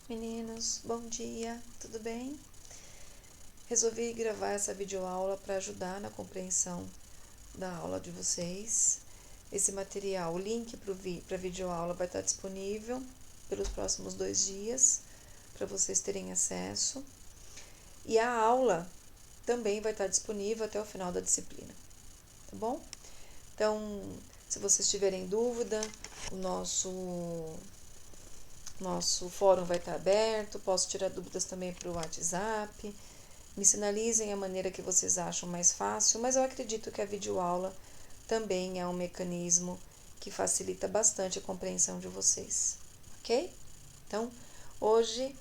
Meninos, bom dia, tudo bem? Resolvi gravar essa videoaula para ajudar na compreensão da aula de vocês. Esse material, o link para a videoaula vai estar disponível pelos próximos 2 dias para vocês terem acesso. E a aula também vai estar disponível até o final da disciplina, tá bom? Então, se vocês tiverem dúvida, o nosso fórum vai estar aberto, posso tirar dúvidas também para o WhatsApp. Me sinalizem a maneira que vocês acham mais fácil, mas eu acredito que a videoaula também é um mecanismo que facilita bastante a compreensão de vocês, ok? Então, hoje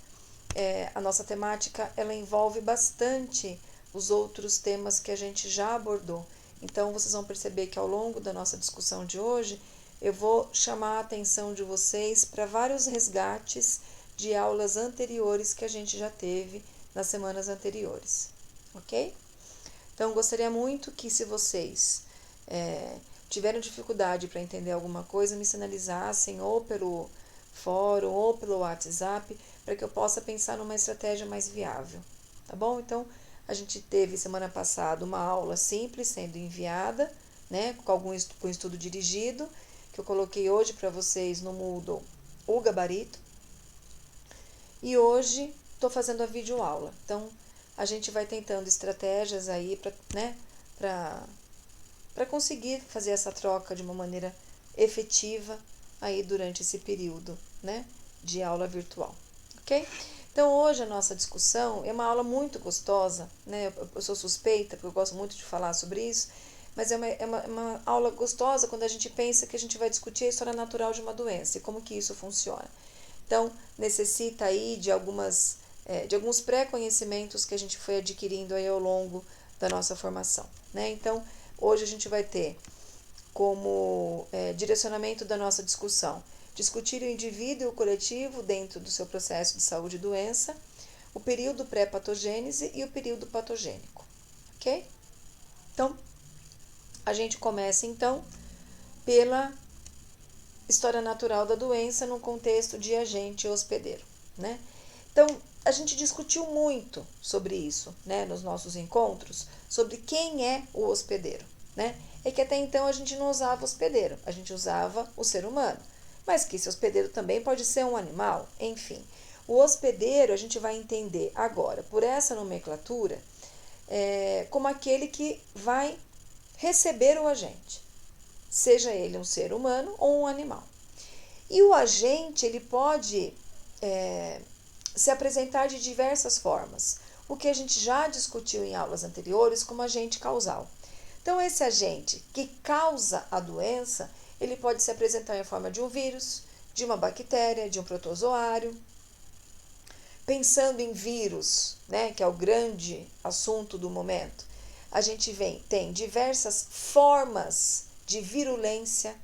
a nossa temática ela envolve bastante os outros temas que a gente já abordou. Então, vocês vão perceber que ao longo da nossa discussão de hoje, eu vou chamar a atenção de vocês para vários resgates de aulas anteriores que a gente já teve nas semanas anteriores, ok? Então, gostaria muito que, se vocês tiveram dificuldade para entender alguma coisa, me sinalizassem ou pelo fórum ou pelo WhatsApp, para que eu possa pensar numa estratégia mais viável, tá bom? Então, a gente teve semana passada uma aula simples sendo enviada, né, com estudo dirigido, que eu coloquei hoje para vocês no Moodle o gabarito. E hoje estou fazendo a videoaula. Então, a gente vai tentando estratégias aí para conseguir fazer essa troca de uma maneira efetiva aí durante esse período, né, de aula virtual, ok? Então, hoje a nossa discussão é uma aula muito gostosa, né? Eu sou suspeita, porque eu gosto muito de falar sobre isso, mas é uma aula gostosa quando a gente pensa que a gente vai discutir a história natural de uma doença e como que isso funciona. Então, necessita aí de alguns pré-conhecimentos que a gente foi adquirindo aí ao longo da nossa formação, né? Então, hoje a gente vai ter como direcionamento da nossa discussão discutir o indivíduo e o coletivo dentro do seu processo de saúde e doença, o período pré-patogênese e o período patogênico, ok? Então, a gente começa então pela história natural da doença no contexto de agente hospedeiro, né? Então, a gente discutiu muito sobre isso, né, nos nossos encontros, sobre quem é o hospedeiro, né? É que até então a gente não usava hospedeiro, a gente usava o ser humano, mas que esse hospedeiro também pode ser um animal, enfim. O hospedeiro a gente vai entender agora, por essa nomenclatura, como aquele que vai receber o agente, seja ele um ser humano ou um animal. E o agente ele pode se apresentar de diversas formas, o que a gente já discutiu em aulas anteriores como agente causal. Então, esse agente que causa a doença, ele pode se apresentar em forma de um vírus, de uma bactéria, de um protozoário. Pensando em vírus, né, que é o grande assunto do momento, a gente tem diversas formas de virulência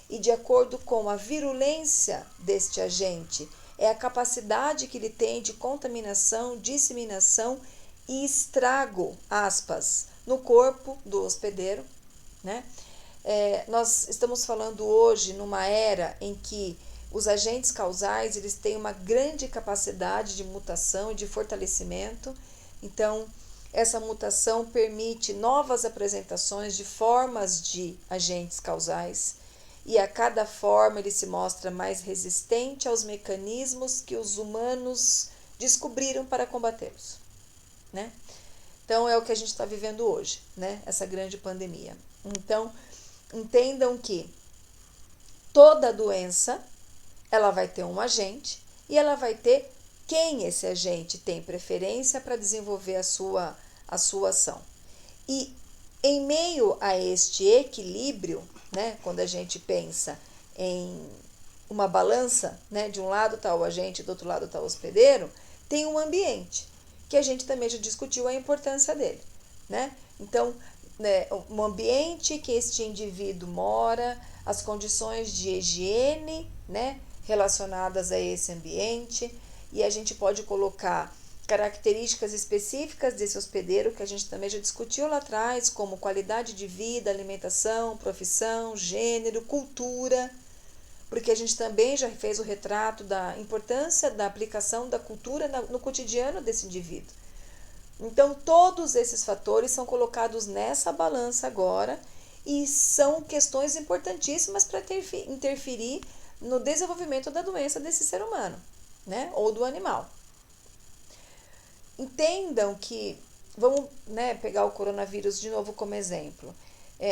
e de acordo com a virulência deste agente, é a capacidade que ele tem de contaminação, disseminação e estrago, aspas, no corpo do hospedeiro, né? Nós estamos falando hoje numa era em que os agentes causais eles têm uma grande capacidade de mutação e de fortalecimento. Então, essa mutação permite novas apresentações de formas de agentes causais e a cada forma ele se mostra mais resistente aos mecanismos que os humanos descobriram para combatê-los, né? Então, é o que a gente está vivendo hoje, né? Essa grande pandemia. Então, entendam que toda doença ela vai ter um agente e ela vai ter quem esse agente tem preferência para desenvolver a sua ação. E em meio a este equilíbrio, né, quando a gente pensa em uma balança, né, de um lado está o agente, do outro lado está o hospedeiro, tem um ambiente, que a gente também já discutiu a importância dele, né? Então, um ambiente que este indivíduo mora, as condições de higiene, né, relacionadas a esse ambiente, e a gente pode colocar características específicas desse hospedeiro que a gente também já discutiu lá atrás, como qualidade de vida, alimentação, profissão, gênero, cultura, porque a gente também já fez o retrato da importância da aplicação da cultura no cotidiano desse indivíduo. Então, todos esses fatores são colocados nessa balança agora e são questões importantíssimas para interferir no desenvolvimento da doença desse ser humano, né, ou do animal. Entendam que, vamos, né, pegar o coronavírus de novo como exemplo.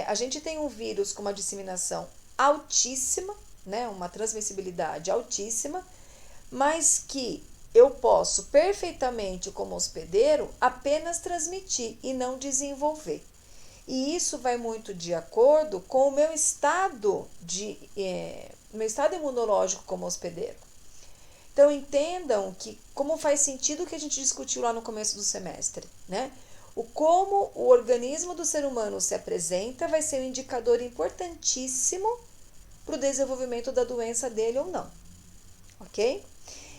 A gente tem um vírus com uma disseminação altíssima, né, uma transmissibilidade altíssima, mas que eu posso perfeitamente, como hospedeiro, apenas transmitir e não desenvolver. E isso vai muito de acordo com o meu estado imunológico como hospedeiro. Então, entendam que como faz sentido o que a gente discutiu lá no começo do semestre, né? Como o organismo do ser humano se apresenta vai ser um indicador importantíssimo para o desenvolvimento da doença dele ou não, ok?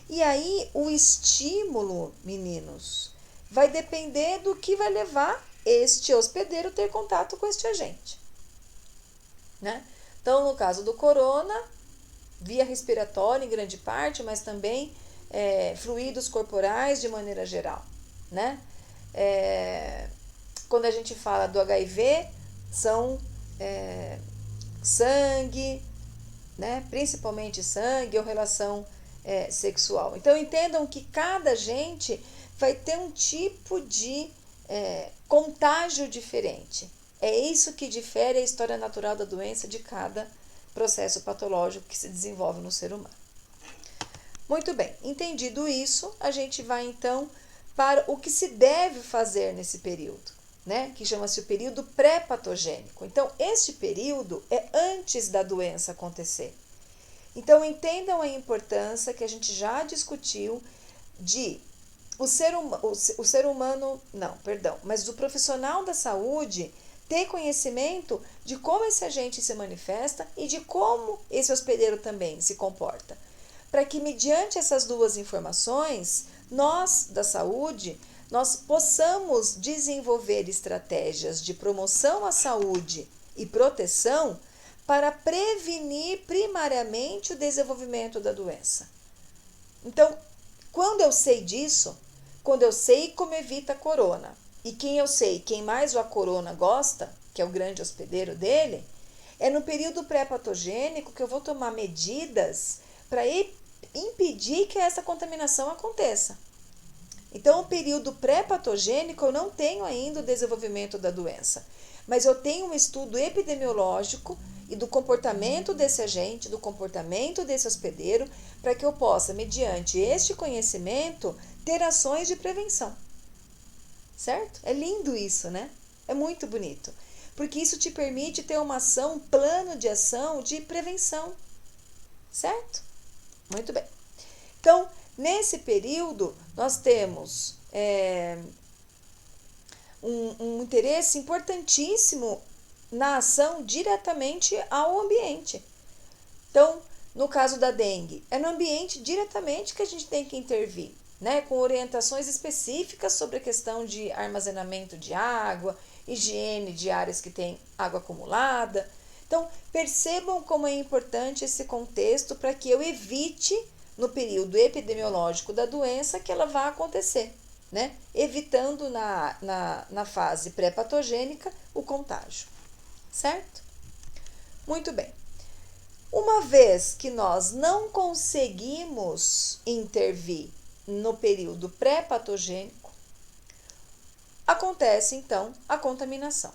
E aí, o estímulo, meninos, vai depender do que vai levar este hospedeiro a ter contato com este agente, né? Então, no caso do corona, via respiratória em grande parte, mas também fluidos corporais de maneira geral, né? Quando a gente fala do HIV, são sangue, né? Principalmente sangue ou relação sexual. Então, entendam que cada agente vai ter um tipo de contágio diferente. É isso que difere a história natural da doença de cada processo patológico que se desenvolve no ser humano. Muito bem, entendido isso, a gente vai então para o que se deve fazer nesse período, né? Que chama-se o período pré-patogênico. Então, este período é antes da doença acontecer. Então, entendam a importância que a gente já discutiu de mas do profissional da saúde ter conhecimento de como esse agente se manifesta e de como esse hospedeiro também se comporta. Para que, mediante essas duas informações, nós, da saúde, nós possamos desenvolver estratégias de promoção à saúde e proteção para prevenir primariamente o desenvolvimento da doença. Então, quando eu sei disso, quando eu sei como evita a corona, e quem mais a corona gosta, que é o grande hospedeiro dele, é no período pré-patogênico que eu vou tomar medidas para impedir que essa contaminação aconteça. Então, o período pré-patogênico eu não tenho ainda o desenvolvimento da doença, mas eu tenho um estudo epidemiológico e do comportamento desse agente, do comportamento desse hospedeiro, para que eu possa, mediante este conhecimento, ter ações de prevenção. Certo? É lindo isso, né? É muito bonito. Porque isso te permite ter uma ação, um plano de ação de prevenção. Certo? Muito bem. Então, nesse período, nós temos um interesse importantíssimo na ação diretamente ao ambiente. Então, no caso da dengue, é no ambiente diretamente que a gente tem que intervir, né? Com orientações específicas sobre a questão de armazenamento de água, higiene de áreas que têm água acumulada. Então, percebam como é importante esse contexto para que eu evite, no período epidemiológico da doença, que ela vá acontecer, né? Evitando na fase pré-patogênica o contágio, certo? Muito bem. Uma vez que nós não conseguimos intervir no período pré-patogênico, acontece então a contaminação,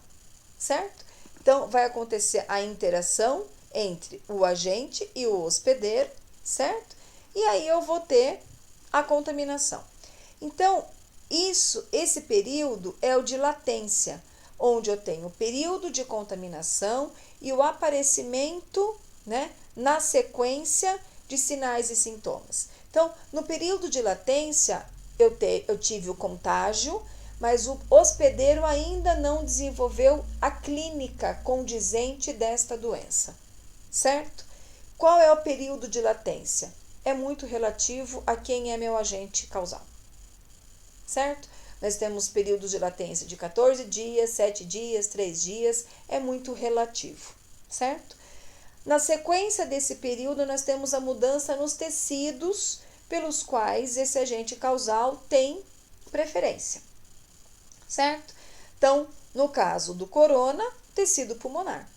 certo? Então, vai acontecer a interação entre o agente e o hospedeiro, certo? E aí eu vou ter a contaminação. Então, esse período é o de latência, onde eu tenho o período de contaminação e o aparecimento, né, na sequência de sinais e sintomas. Então, no período de latência, eu tive o contágio, mas o hospedeiro ainda não desenvolveu a clínica condizente desta doença, certo? Qual é o período de latência? É muito relativo a quem é meu agente causal, certo? Nós temos períodos de latência de 14 dias, 7 dias, 3 dias, é muito relativo, certo? Na sequência desse período, nós temos a mudança nos tecidos pelos quais esse agente causal tem preferência, certo? Então, no caso do corona, tecido pulmonar,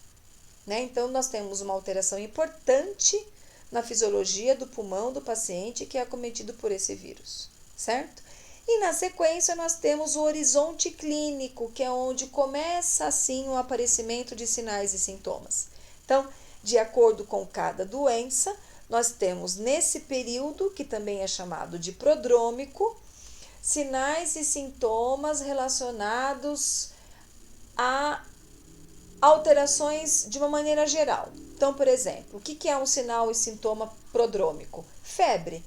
né? Então, nós temos uma alteração importante na fisiologia do pulmão do paciente que é acometido por esse vírus, certo? E na sequência, nós temos o horizonte clínico, que é onde começa, assim, o aparecimento de sinais e sintomas. Então, de acordo com cada doença, nós temos nesse período, que também é chamado de prodrômico, sinais e sintomas relacionados a alterações de uma maneira geral. Então, por exemplo, o que é um sinal e sintoma prodrômico? Febre.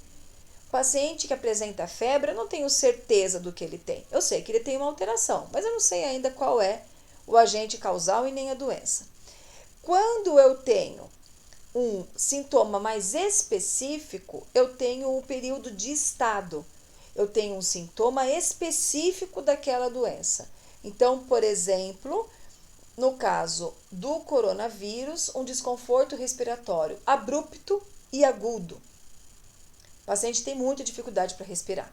O paciente que apresenta febre, eu não tenho certeza do que ele tem. Eu sei que ele tem uma alteração, mas eu não sei ainda qual é o agente causal e nem a doença. Quando eu tenho um sintoma mais específico, eu tenho um período de estado. Eu tenho um sintoma específico daquela doença. Então, por exemplo, no caso do coronavírus, um desconforto respiratório abrupto e agudo. O paciente tem muita dificuldade para respirar.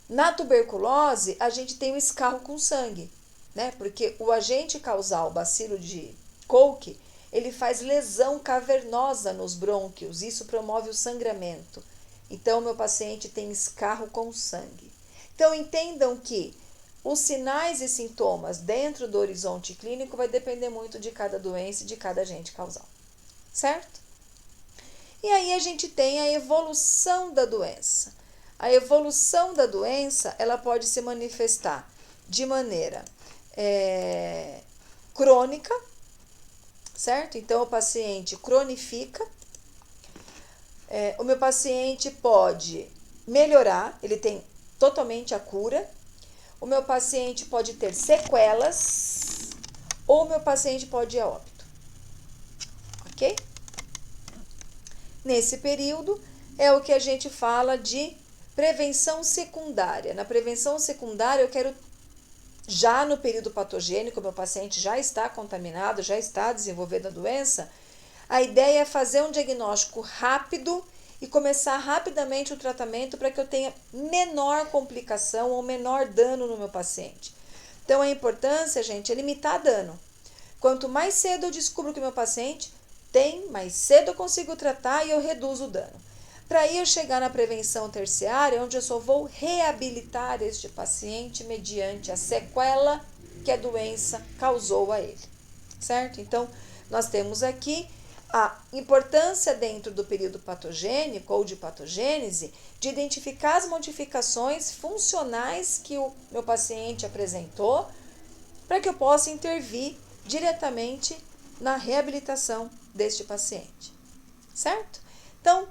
Na tuberculose, a gente tem o escarro com sangue, né? Porque o agente causal, o bacilo de Koch, ele faz lesão cavernosa nos brônquios, isso promove o sangramento. Então, meu paciente tem escarro com sangue. Então, entendam que os sinais e sintomas dentro do horizonte clínico vai depender muito de cada doença e de cada agente causal, certo? E aí a gente tem a evolução da doença. A evolução da doença, ela pode se manifestar de maneira crônica, certo? Então, o paciente cronifica. O meu paciente pode melhorar, ele tem totalmente a cura. O meu paciente pode ter sequelas, ou o meu paciente pode ir a óbito, ok? Nesse período é o que a gente fala de prevenção secundária. Na prevenção secundária, eu quero, já no período patogênico, o meu paciente já está contaminado, já está desenvolvendo a doença, a ideia é fazer um diagnóstico rápido e começar rapidamente o tratamento para que eu tenha menor complicação ou menor dano no meu paciente. Então, a importância, gente, é limitar dano. Quanto mais cedo eu descubro que o meu paciente tem, mais cedo eu consigo tratar e eu reduzo o dano. Para aí eu chegar na prevenção terciária, onde eu só vou reabilitar este paciente mediante a sequela que a doença causou a ele, certo? Então, nós temos aqui a importância dentro do período patogênico ou de patogênese de identificar as modificações funcionais que o meu paciente apresentou para que eu possa intervir diretamente na reabilitação deste paciente, certo? Então,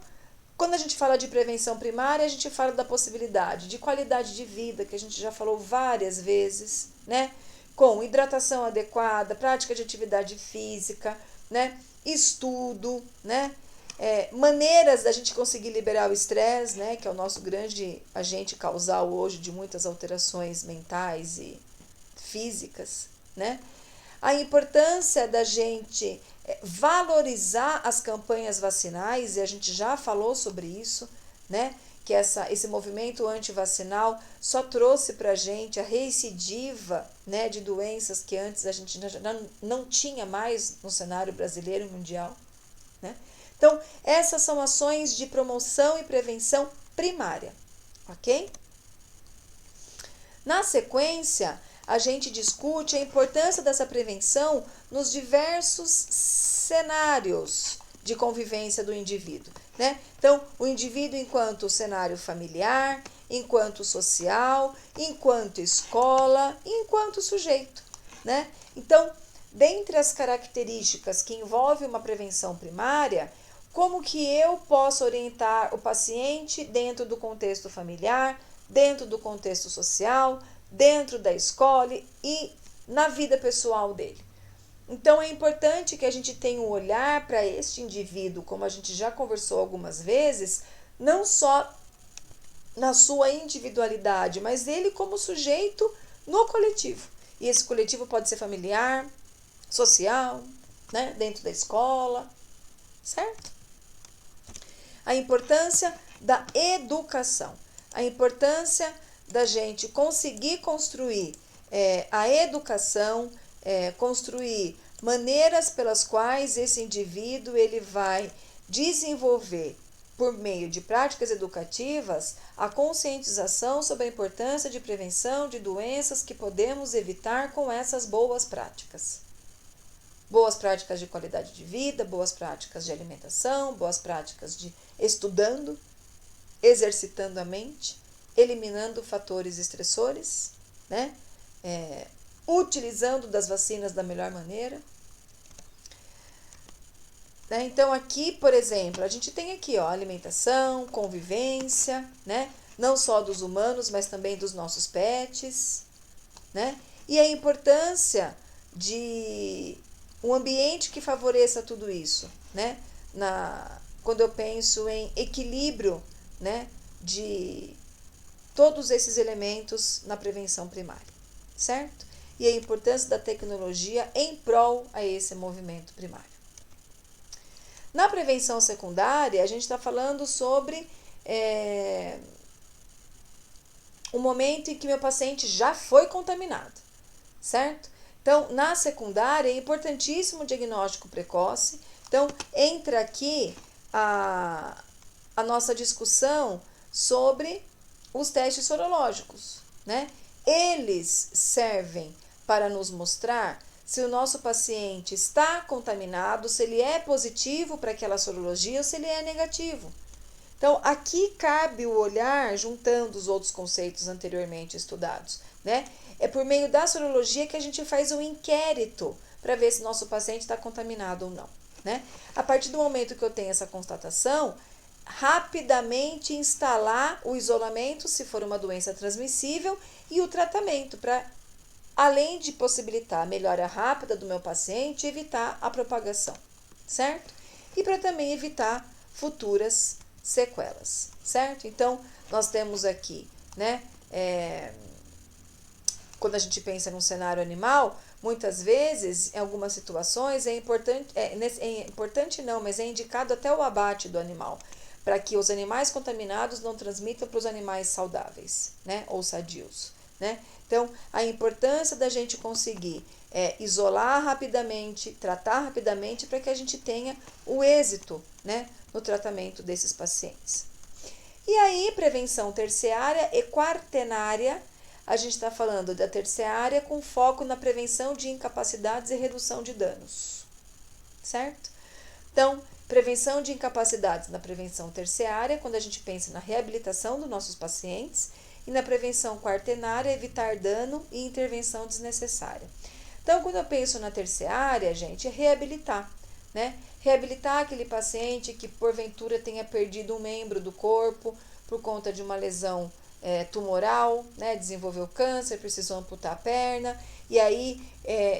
quando a gente fala de prevenção primária, a gente fala da possibilidade de qualidade de vida, que a gente já falou várias vezes, né? Com hidratação adequada, prática de atividade física, né? Estudo, né? Maneiras da gente conseguir liberar o estresse, né? Que é o nosso grande agente causal hoje de muitas alterações mentais e físicas, né? A importância da gente valorizar as campanhas vacinais, e a gente já falou sobre isso, né? Que esse movimento antivacinal só trouxe para a gente a recidiva, né, de doenças que antes a gente não tinha mais no cenário brasileiro e mundial, né? Então, essas são ações de promoção e prevenção primária, ok? Na sequência, a gente discute a importância dessa prevenção nos diversos cenários de convivência do indivíduo, né? Então, o indivíduo enquanto cenário familiar, enquanto social, enquanto escola, enquanto sujeito, né? Então, dentre as características que envolvem uma prevenção primária, como que eu posso orientar o paciente dentro do contexto familiar, dentro do contexto social, dentro da escola e na vida pessoal dele. Então, é importante que a gente tenha um olhar para este indivíduo, como a gente já conversou algumas vezes, não só na sua individualidade, mas ele como sujeito no coletivo. E esse coletivo pode ser familiar, social, né, dentro da escola, certo? A importância da educação, a importância da gente conseguir construir a educação, construir maneiras pelas quais esse indivíduo ele vai desenvolver, por meio de práticas educativas, a conscientização sobre a importância de prevenção de doenças que podemos evitar com essas boas práticas. Boas práticas de qualidade de vida, boas práticas de alimentação, boas práticas de estudando, exercitando a mente, eliminando fatores estressores, né? Utilizando das vacinas da melhor maneira. Então aqui, por exemplo, a gente tem aqui alimentação, convivência, né? Não só dos humanos, mas também dos nossos pets, né? E a importância de um ambiente que favoreça tudo isso, né? Quando eu penso em equilíbrio, né, de todos esses elementos na prevenção primária, certo? E a importância da tecnologia em prol a esse movimento primário. Na prevenção secundária, a gente está falando sobre o momento em que meu paciente já foi contaminado, certo? Então, na secundária, é importantíssimo o diagnóstico precoce. Então, entra aqui a nossa discussão sobre os testes sorológicos, né? Eles servem para nos mostrar se o nosso paciente está contaminado, se ele é positivo para aquela sorologia ou se ele é negativo. Então, aqui cabe o olhar, juntando os outros conceitos anteriormente estudados, né? É por meio da sorologia que a gente faz um inquérito para ver se nosso paciente está contaminado ou não, né? A partir do momento que eu tenho essa constatação, rapidamente instalar o isolamento, se for uma doença transmissível, e o tratamento para, além de possibilitar a melhora rápida do meu paciente, evitar a propagação, certo? E para também evitar futuras sequelas, certo? Então, nós temos aqui, né, quando a gente pensa num cenário animal, muitas vezes, em algumas situações, é importante não, mas é indicado até o abate do animal, para que os animais contaminados não transmitam para os animais saudáveis, né, ou sadios, né? Então, a importância da gente conseguir isolar rapidamente, tratar rapidamente, para que a gente tenha o êxito, né, no tratamento desses pacientes. E aí, prevenção terciária e quaternária, a gente está falando da terciária com foco na prevenção de incapacidades e redução de danos, certo? Então, prevenção de incapacidades na prevenção terciária, quando a gente pensa na reabilitação dos nossos pacientes, e na prevenção quaternária, evitar dano e intervenção desnecessária. Então, quando eu penso na terciária, gente, é reabilitar, né? Reabilitar aquele paciente que porventura tenha perdido um membro do corpo por conta de uma lesão tumoral, né? Desenvolveu câncer, precisou amputar a perna, e aí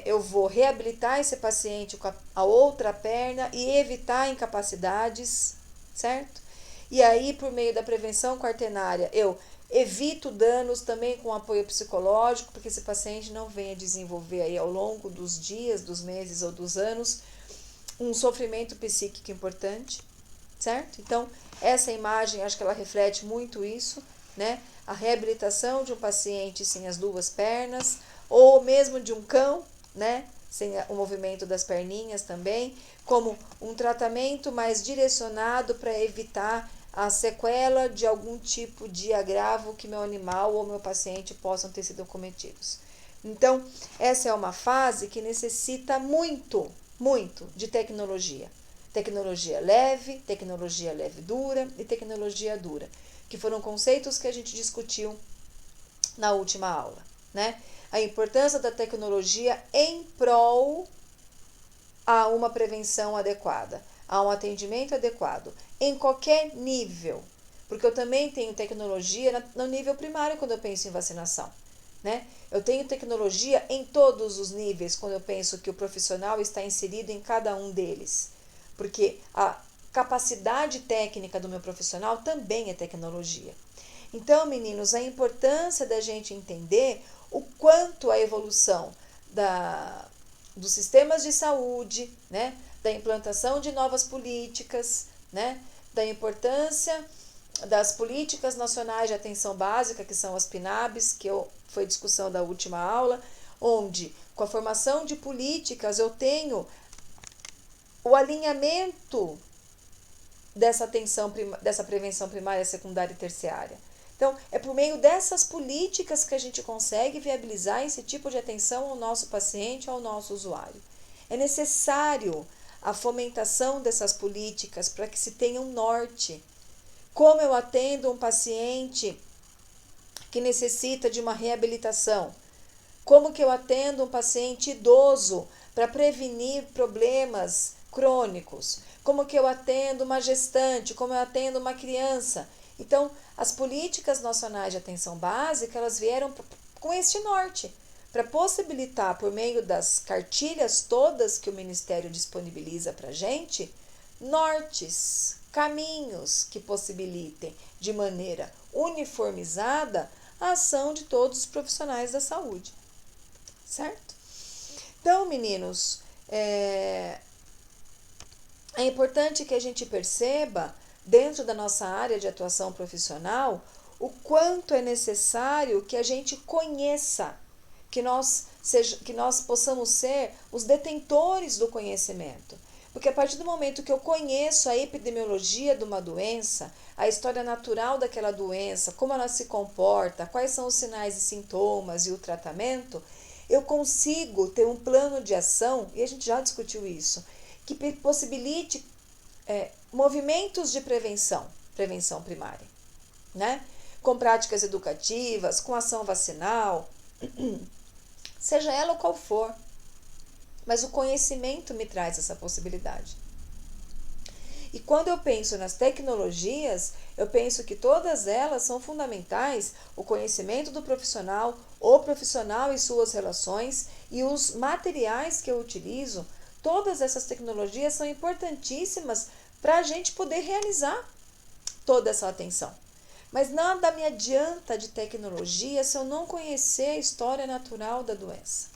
eu vou reabilitar esse paciente com a outra perna e evitar incapacidades, certo? E aí, por meio da prevenção quaternária, eu evito danos também com apoio psicológico, porque esse paciente não venha desenvolver aí ao longo dos dias, dos meses ou dos anos um sofrimento psíquico importante, certo? Então, essa imagem, acho que ela reflete muito isso, né? A reabilitação de um paciente sem as duas pernas, ou mesmo de um cão, né? Sem o movimento das perninhas também, como um tratamento mais direcionado para evitar a sequela de algum tipo de agravo que meu animal ou meu paciente possam ter sido cometidos. Então, essa é uma fase que necessita muito de tecnologia. Tecnologia leve dura e tecnologia dura, que foram conceitos que a gente discutiu na última aula, né? A importância da tecnologia em prol a uma prevenção adequada, a um atendimento adequado, em qualquer nível, porque eu também tenho tecnologia no nível primário quando eu penso em vacinação, né? Eu tenho tecnologia em todos os níveis quando eu penso que o profissional está inserido em cada um deles, porque a capacidade técnica do meu profissional também é tecnologia. Então, meninos, a importância da gente entender o quanto a evolução dos sistemas de saúde, né, da implantação de novas políticas, né, da importância das políticas nacionais de atenção básica, que são as PNABs, foi discussão da última aula, onde com a formação de políticas eu tenho o alinhamento dessa prevenção primária, secundária e terciária. Então, é por meio dessas políticas que a gente consegue viabilizar esse tipo de atenção ao nosso paciente, ao nosso usuário. É necessário a fomentação dessas políticas para que se tenha um norte. Como eu atendo um paciente que necessita de uma reabilitação? Como que eu atendo um paciente idoso para prevenir problemas crônicos? Como que eu atendo uma gestante? Como eu atendo uma criança? Então, as políticas nacionais de atenção básica, elas vieram com este norte, para possibilitar, por meio das cartilhas todas que o Ministério disponibiliza para a gente, nortes, caminhos que possibilitem de maneira uniformizada a ação de todos os profissionais da saúde. Certo? Então, meninos, é importante que a gente perceba, dentro da nossa área de atuação profissional, o quanto é necessário que a gente conheça, que nós possamos ser os detentores do conhecimento. Porque a partir do momento que eu conheço a epidemiologia de uma doença, a história natural daquela doença, como ela se comporta, quais são os sinais e sintomas e o tratamento, eu consigo ter um plano de ação, e a gente já discutiu isso, que possibilite movimentos de prevenção primária, né? Com práticas educativas, com ação vacinal, seja ela qual for. Mas o conhecimento me traz essa possibilidade. E quando eu penso nas tecnologias, eu penso que todas elas são fundamentais, o conhecimento do profissional, o profissional e suas relações e os materiais que eu utilizo, todas essas tecnologias são importantíssimas para a gente poder realizar toda essa atenção. Mas nada me adianta de tecnologia se eu não conhecer a história natural da doença.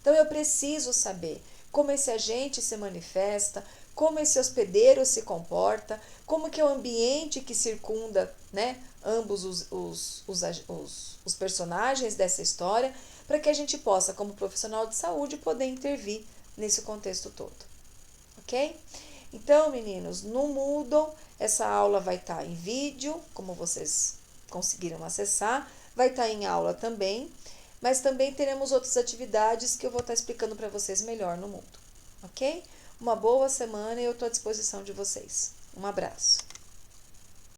Então eu preciso saber como esse agente se manifesta, como esse hospedeiro se comporta, como que é o ambiente que circunda, né, ambos os personagens dessa história, para que a gente possa, como profissional de saúde, poder intervir nesse contexto todo. Ok? Então, meninos, no Moodle, essa aula vai estar em vídeo, como vocês conseguiram acessar, vai estar em aula também, mas também teremos outras atividades que eu vou estar explicando para vocês melhor no Moodle. Ok? Uma boa semana e eu estou à disposição de vocês. Um abraço.